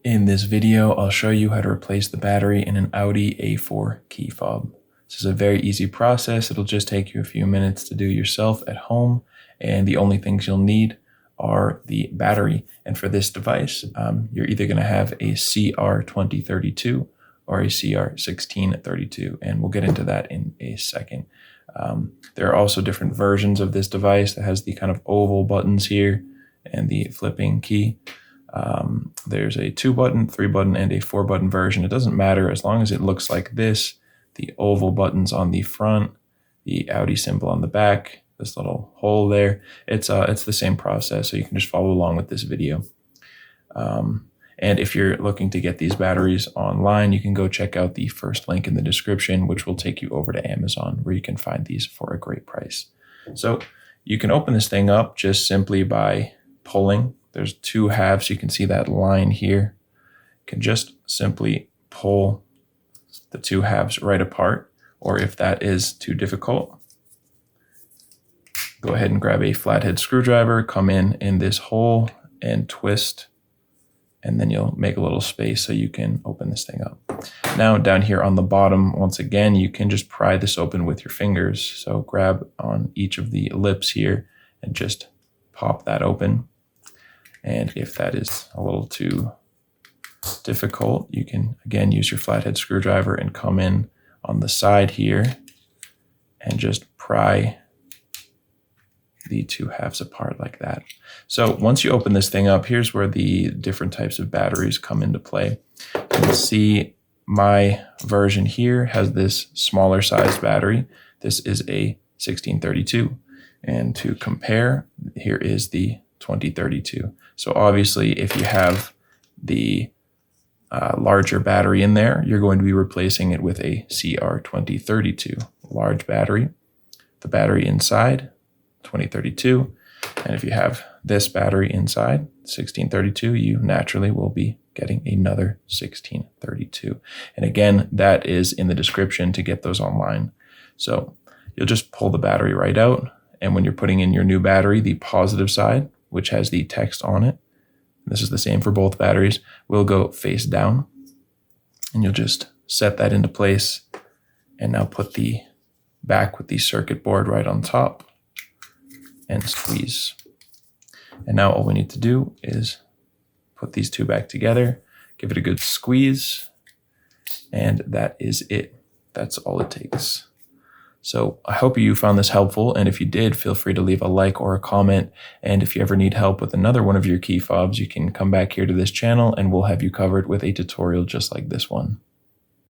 In this video, I'll show you how to replace the battery in an Audi A4 key fob. This is a very easy process. It'll just take you a few minutes to do yourself at home, and the only things you'll need are the battery. And for this device, you're either going to have a CR2032 or a CR1632, and we'll get into that in a second. There are also different versions of this device that has the kind of oval buttons here and the flipping key. There's a 2-button, 3-button, and a 4-button version. It doesn't matter as long as it looks like this. The oval buttons on the front, the Audi symbol on the back, this little hole there. It's the same process, so you can just follow along with this video. And if you're looking to get these batteries online, you can go check out the first link in the description, which will take you over to Amazon, where you can find these for a great price. So you can open this thing up just simply by pulling. There's 2 halves. You can see that line here. You can just simply pull the 2 halves right apart, or if that is too difficult, go ahead and grab a flathead screwdriver, come in this hole and twist, and then you'll make a little space so you can open this thing up. Now down here on the bottom, once again, you can just pry this open with your fingers. So grab on each of the lips here and just pop that open. And if that is a little too difficult, you can again use your flathead screwdriver and come in on the side here and just pry the 2 halves apart like that. So once you open this thing up, here's where the different types of batteries come into play. You can see my version here has this smaller sized battery. This is a 1632. And to compare, here is the 2032. So obviously, if you have the larger battery in there, you're going to be replacing it with a CR2032 large battery. The battery inside, 2032. And if you have this battery inside, 1632, you naturally will be getting another 1632. And again, that is in the description to get those online. So you'll just pull the battery right out. And when you're putting in your new battery, the positive side, which has the text on it, this is the same for both batteries, will go face down. And you'll just set that into place. And now put the back with the circuit board right on top and squeeze. And now all we need to do is put these 2 back together, give it a good squeeze, and that is it. That's all it takes. So I hope you found this helpful, and if you did, feel free to leave a like or a comment. And if you ever need help with another one of your key fobs, you can come back here to this channel and we'll have you covered with a tutorial just like this one.